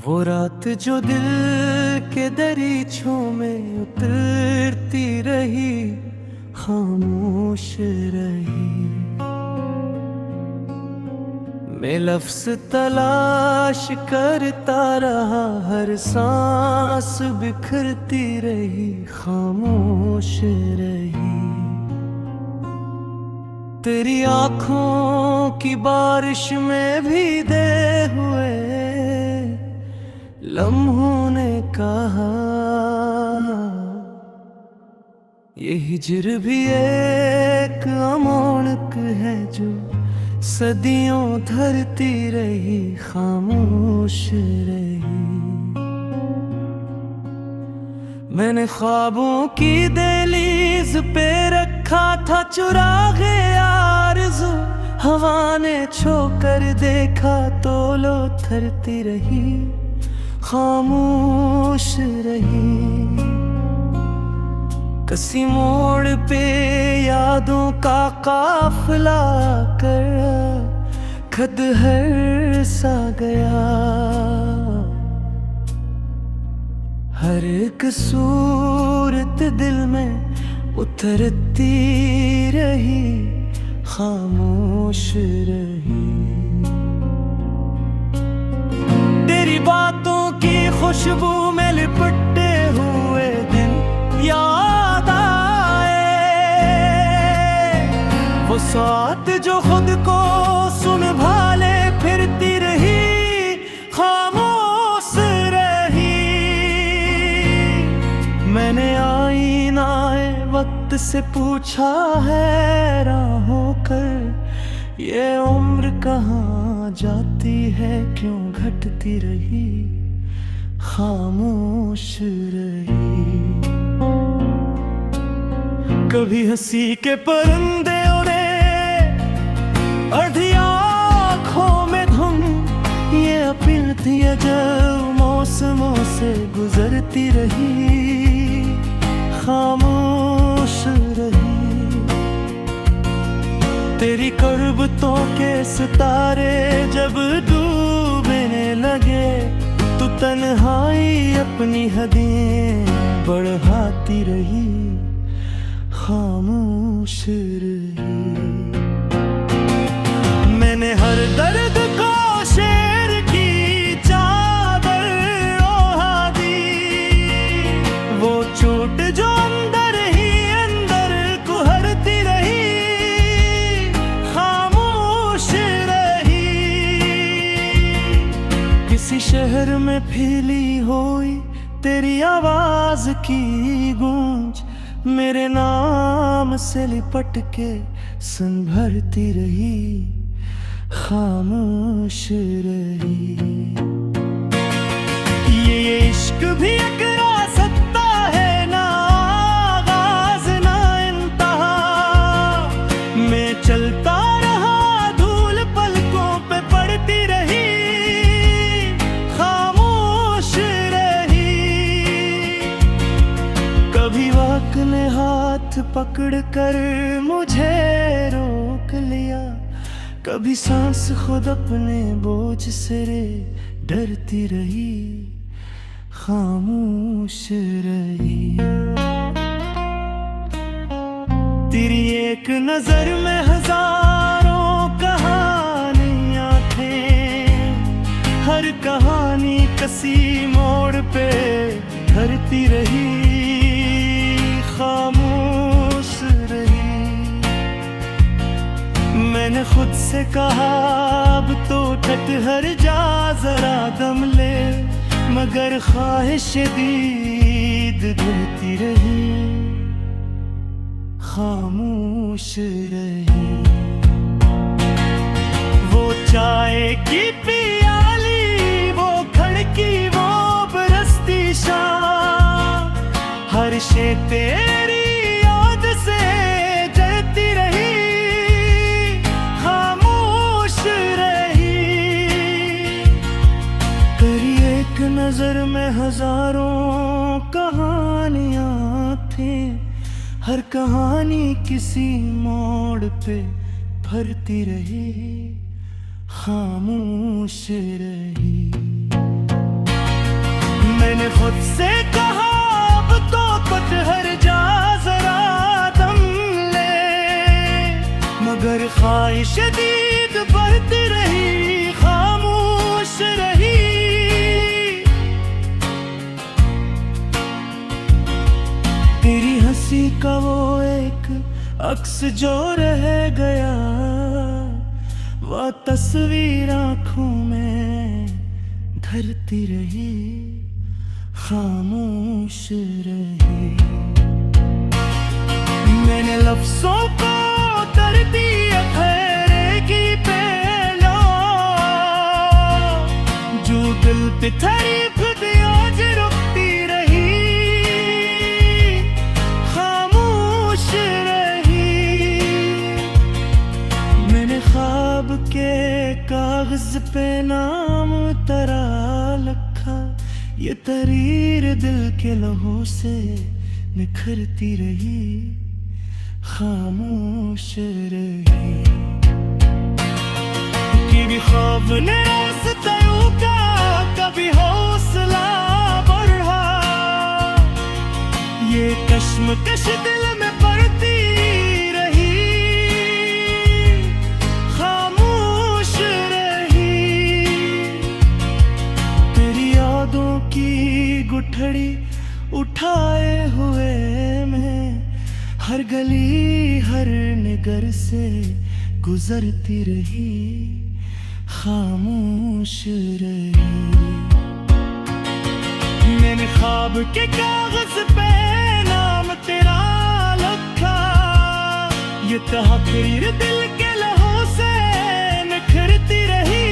वो रात जो दिल के दरीचों में उतरती रही, खामोश रही। मैं लफ्ज़ तलाश करता रहा, हर सांस बिखरती रही, खामोश रही। तेरी आँखों की बारिश में भीगे हुए लम्हों ने कहा, ये हिजर भी एक अमानत है जो सदियों धरती रही, खामोश रही। मैंने ख्वाबों की दहलीज पे रखा था चुरागे आरज़ू, हवा ने छोकर देखा तो लो थरती रही, खामोश रही। किसी मोड़ पे यादों का काफिला कर खदहर सा गया, हर एक सूरत दिल में उतरती रही, खामोश रही। तेरी बातों की खुशबू में लिपटे हुए दिन याद आए, वो साथ जो खुद को संभाले फिरती रही, खामोश रही। मैंने आईनाए वक्त से पूछा हैरान होकर, ये उम्र कहाँ जाती है, क्यों घटती रही, खामोश रही। कभी हंसी के परिंदे उड़े आधी आँखों में धुन, ये अपील थी अजब मौसमों से गुजरती रही, खामोश रही। तेरी करबतों के सितारे जब डूबने लगे, तू तन्हाई अपनी हदें बढ़ाती रही, खामोश रही। मैंने हर दर्द को शेर की चादर ओढ़ा दी, वो चोट जो अंदर ही अंदर कुहरती रही, खामोश रही। किसी शहर में फैली हुई तेरी आवाज की गूंज, मेरे नाम से लिपट के सन भरती रही, खामोश रही। ये इश्क भी एक रास्ता है, ना आगाज ना इंतहा। मैं चलता रहा, धूल पलकों पे पड़ती रही, खामोश रही। कभी वक्त ने हाथ पकड़ कर मुझे रोक लिया, कभी सांस खुद अपने बोझ से डरती रही, खामोश रही। तेरी एक नजर में हजारों कहानियां थे, हर कहानी किसी मोड़ पे धरती रही, खामोश रही। मैंने खुद से कहा अब तो ठहर जा जरा दम ले, मगर ख्वाहिश दीद ढलती रही, खामोश रही। वो चाय की पियाली, वो खड़की, वो बरसती शाम, हर शे तेरी याद से जलती रही, खामोश रही। तेरी एक नजर में हजारों कहानियां थी, हर कहानी किसी मोड़ पे भरती रही, खामोश रही। मैंने खुद से कहा अब तो कुछ हर जा, जरा दम ले, मगर ख्वाहिश शदीद बढ़ती रही, खामोश रही। तेरी हंसी का वो एक अक्स जो रह गया, वह तस्वीर आंखों में धरती रही, खामोश रही। मैंने लफ्जों को कर दिया खैरे की पहला, जो दिल पे तारीफ दिया आज रुकती रही, खामोश रही। मैंने ख्वाब के कागज पे नाम तेरा लिखा, ये तहरीर दिल के लहू से निखरती रही, खामोश रही। कभी ख्वाब ने रास्ता रोका, कभी हौसला बढ़ा, ये कश्मकश दिल में पड़ती रही, खामोश रही। तेरी यादों की गुठड़ी उठाए हुए मैं हर गली हर नगर से गुजरती रही, खामोश रही। मैंने ख्वाब के कागज पे नाम तेरा लिखा, ये तहरीर दिल के लहू से निखरती रही,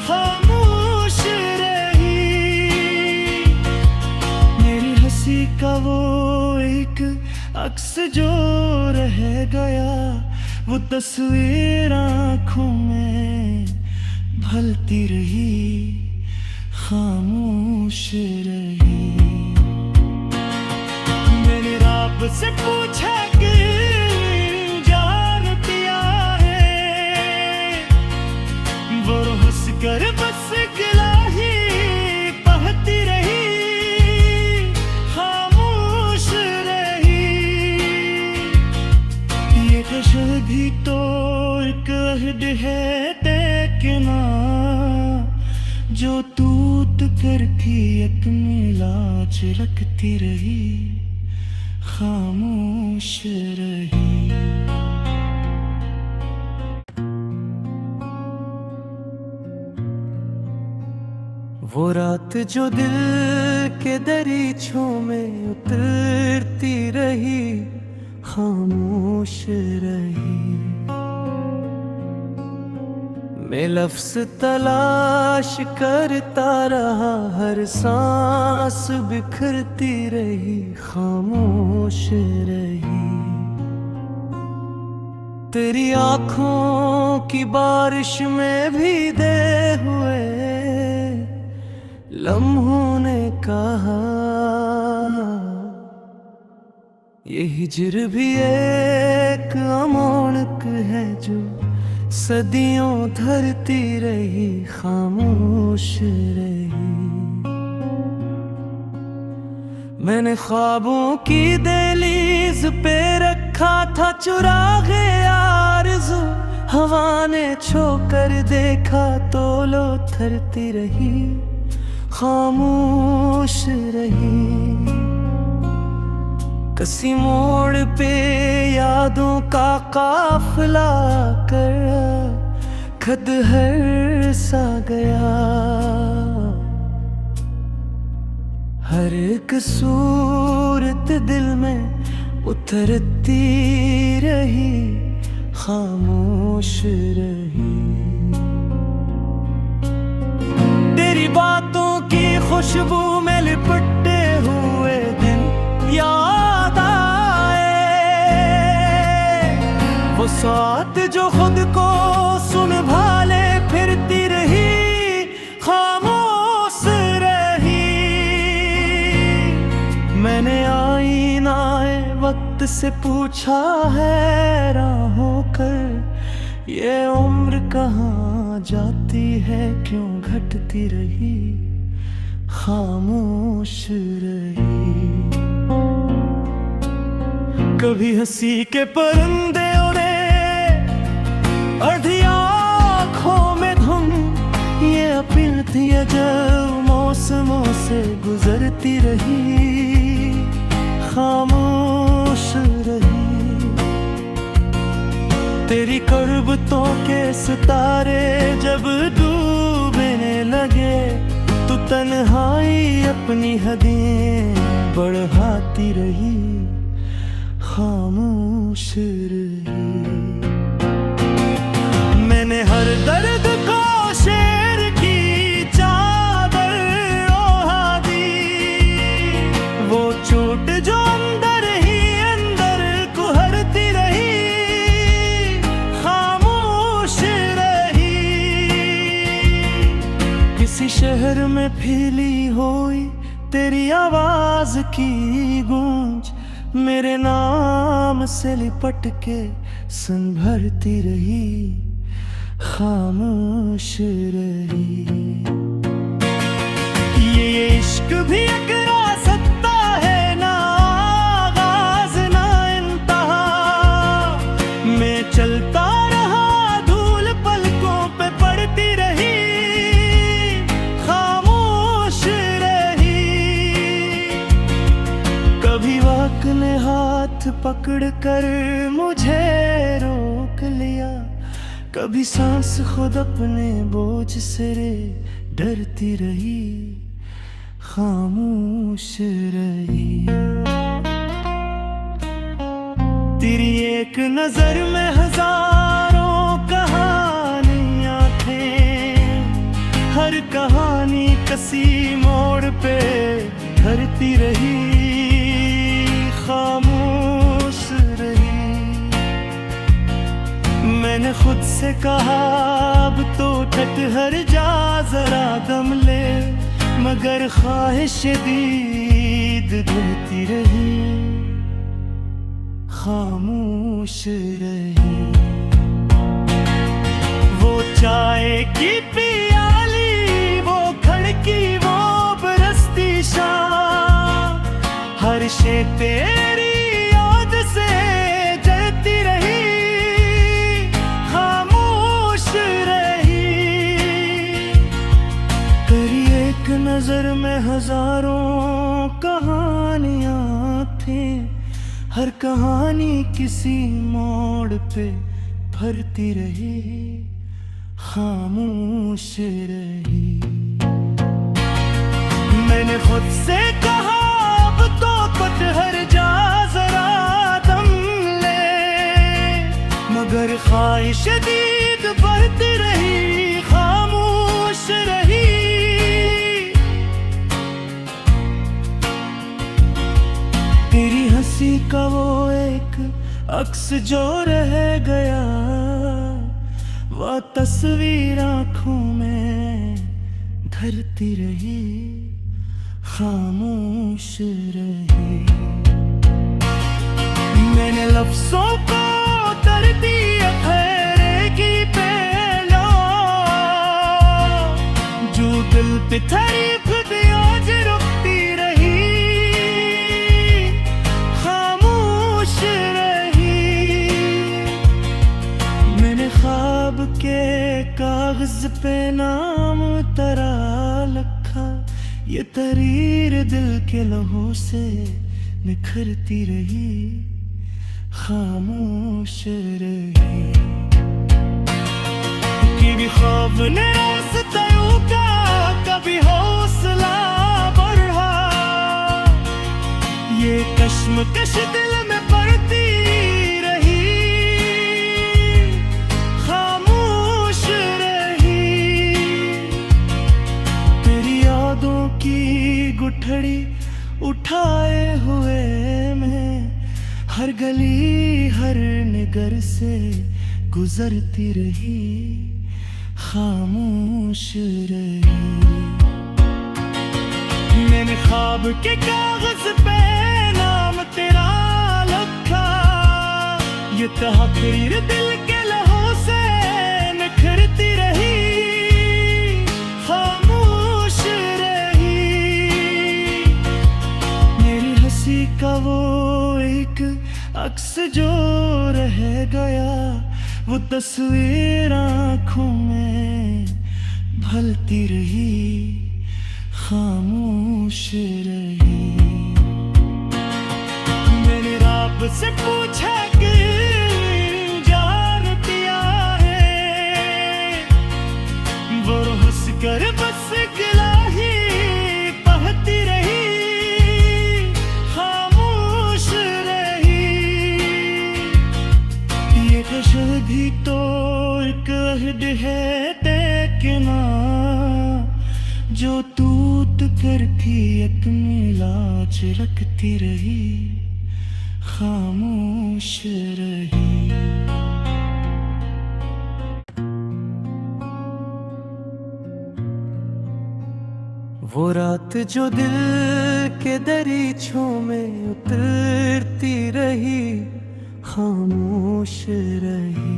खामोश रही। मेरी हंसी का वो एक अक्स जो रह गया, वो तस्वीर आंखों में भलती रही, खामोश रही। मैंने रब से पूछा कि जान पिया है, वो हंस कर बस गिला ही बहती रही, खामोश रही। ये कशल भी तो एक अहद है देखना, जो टूट कर भी एक मिलाज रखती रही, खामोश रही। वो रात जो दिल के दरीचों में उतरती रही, खामोश रही। मैं लफ्ज़ तलाश करता रहा, हर सांस बिखरती रही, खामोश रही। तेरी आँखों की बारिश में भीगे हुए लम्हों ने कहा, ये हिज्र भी एक अमानत है जो सदियों धरती रही, खामोश रही। मैंने ख्वाबों की दहलीज पे रखा था चुरागे आरज़ू, हवा ने छोकर देखा तो लो थरती रही, खामोश रही। किसी मोड़ पे यादों का काफिला कर खदहर सा गया, हर एक सूरत दिल में उतरती रही, खामोश रही। तेरी बातों की खुशबू में लिपटे हुए दिन याद आए, वो साथ जो खुद को संभाले फिरती रही, खामोश रही। मैंने आईनाए वक्त से पूछा हैरान होकर, ये उम्र कहाँ जाती है, क्यों घटती रही, खामोश रही। कभी हंसी के परिंदे उड़े आधी आँखों में धुन, ये अपील थी अजब मौसमों से गुजरती रही, खामोश रही। तेरी करबतों के सितारे जब डूबने लगे, तू तन्हाई अपनी हदें बढ़ाती रही, खामोश रही। मैंने हर दर्द को शेर की चादर ओढ़ा दी, वो चोट जो अंदर ही अंदर कुहरती रही, खामोश रही। किसी शहर में फैली हुई तेरी आवाज की गूंज, मेरे नाम से लिपट के सुन भरती रही, खामोश रही। ये इश्क भी एक रास्ता है, ना आगाज ना इंतहा। मैं चलता रहा, धूल पलकों पे पड़ती रही, खामोश रही। कभी वक्त ने हाथ पकड़ कर मुझे रोक लिया, कभी सांस खुद अपने बोझ से डरती रही, खामोश रही। तेरी एक नजर में हजारों कहानियां थे, हर कहानी कसी मोड़ पे धरती रही, खामोश रही। मैंने खुद से कहा अब तो ठहर जा जरा दम ले, मगर ख्वाहिश दीद धुलती रही, खामोश रही। वो चाय की पियाली, वो खड़की, वो बरसती शाम, हर शे तेरी याद से जलती रही, नजर में हजारों कहानियां थी, हर कहानी किसी मोड़ पे भरती रही, खामोश रही। मैंने खुद से कहा अब तो ठहर जा जरा दम ले, मगर ख्वाहिश दीद बढ़ती रही, खामोश रही। तेरी हंसी का वो एक अक्स जो रह गया, वो तस्वीर आंखों में धरती रही, खामोश रही। मैंने लफ्जों को कर दिया खैरे की पहला, जो दिल पे तारीफ भी आज रुकती रही, ख्वाब के कागज पे नाम तेरा लिखा, ये तहरीर दिल के लहू से निखरती रही, खामोश रही। कभी ख्वाब ने रास्ता रोका, कभी हौसला बढ़ा, ये कश्मकश दिल में पड़ती रही, खामोश रही। तेरी यादों की गुठड़ी उठाए हुए मैं हर गली हर नगर से गुजरती रही, खामोश रही। मैंने ख्वाब के कागज पे नाम तेरा लिखा, ये तहरीर दिल के लहू से निखरती रही, खामोश रही। जो रह गया वो तस्वीर आँखों में भलती रही, खामोश रही। मैंने रब से पूछा कि जान दिया है, वो हंस कर बस गिला ही बहती रही, खामोश रही। ये कशल भी तो एक अहद है देखना, जो टूट कर भी एक मिलाज रखती रही, खामोश रही। वो रात जो दिल के दरीचों में उतरती रही, खामोश रही।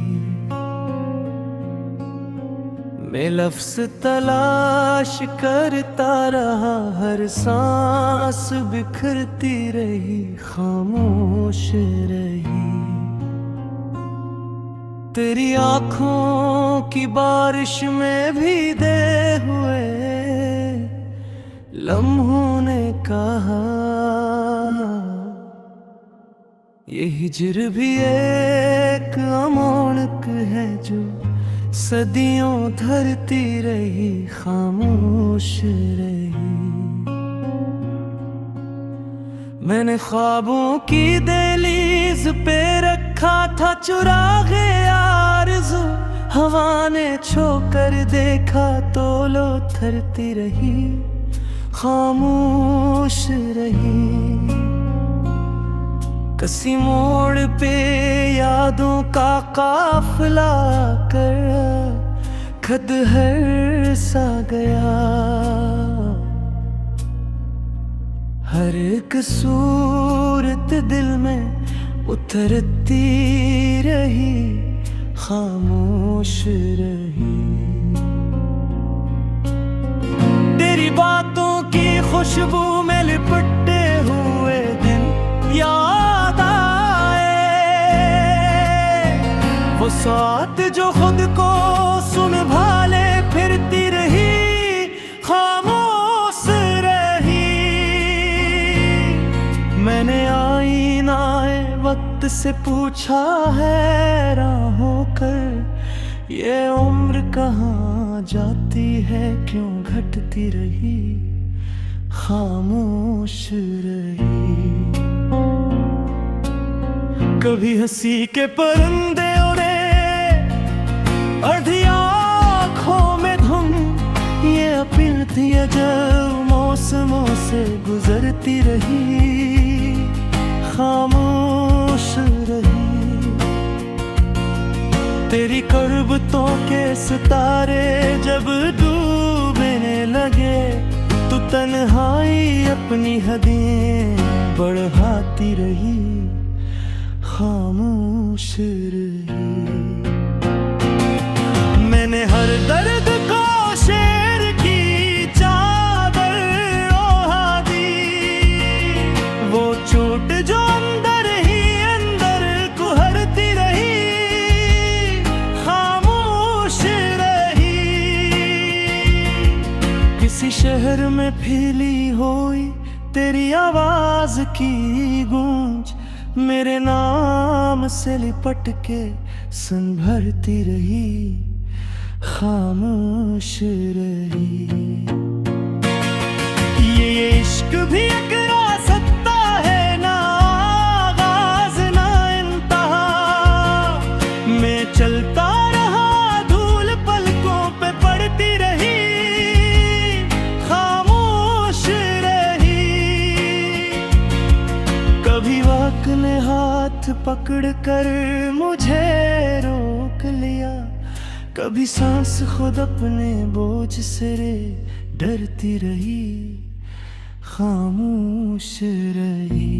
मैं लफ्ज़ तलाश करता रहा, हर सांस बिखरती रही, खामोश रही। तेरी आँखों की बारिश में भीगे हुए लम्हों ने कहा, ये हिज्र भी एक अमानत है जो सदियों धरती रही, खामोश रही। मैंने ख्वाबों की दहलीज पे रखा था चुरागे आरज़ू, हवा ने छू कर देखा तो लो थरती रही, खामोश रही। किसी मोड़ पे यादों का काफिला कर खदहर सा गया, हर एक सूरत दिल में उतरती रही, खामोश रही। तेरी बातों की खुशबू में लिपटे हुए दिन याद आए, वो साथ जो खुद को संभाले फिरती रही, खामोश रही। मैंने आईनाए वक्त से पूछा हैरान होकर, ये उम्र कहाँ जाती है, क्यों घटती रही, खामोश रही। कभी हंसी के परिंदे उड़े आधी आँखों में धुन, ये अपील थी जब मौसमों से गुजरती रही, खामोश रही। तेरी करबतों के सितारे जब डूबने लगे, तू तन्हाई अपनी हदें बढ़ाती रही, खामोश रही। मैंने हर दर्द को शेर की चादर ओढ़ा दी, वो चोट जो अंदर ही अंदर कुहरती रही, खामोश रही। किसी शहर में फैली हुई तेरी आवाज की गूंज, मेरे नाम से लिपट के सन भरती रही, खामोश रही। ये इश्क भी एक रास्ता है, ना आगाज ना इंतहा। मैं चलता रहा, धूल पलकों पे पड़ती रही, खामोश रही। कभी वक्त ने हाथ पकड़ कर मुझे रोक लिया, कभी सांस खुद अपने बोझ से डरती रही, खामोश रही।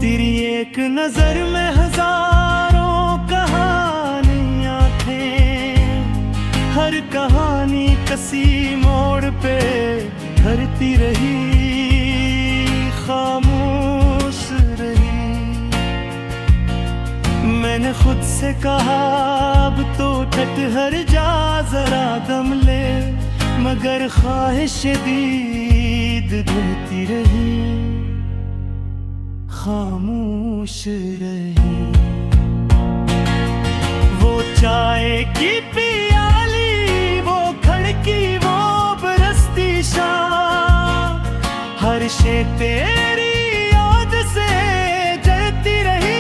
तेरी एक नजर में हजारों कहानियां थे, हर कहानी कसी मोड़ पे धरती रही, खामोश मैंने खुद से कहा अब तो ठठहर जा जरा दम ले, मगर ख्वाहिश दीद ढलती रही, खामोश रही। वो चाय की पियाली, वो खड़की, वो बरसती शाम, हर शे तेरी याद से जलती रही,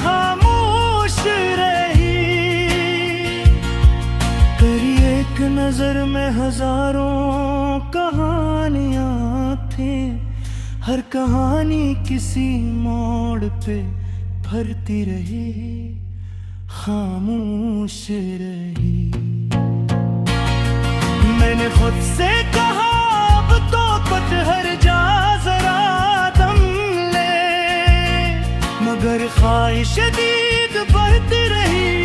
खामोश रही। तेरी एक नजर में हजारों कहानियां थी, हर कहानी किसी मोड़ पे भरती रही, खामोश रही। मैंने खुद से कहा अब तो ठठहर जा जरा दम ले, मगर ख्वाहिश दीद बढ़ती रही।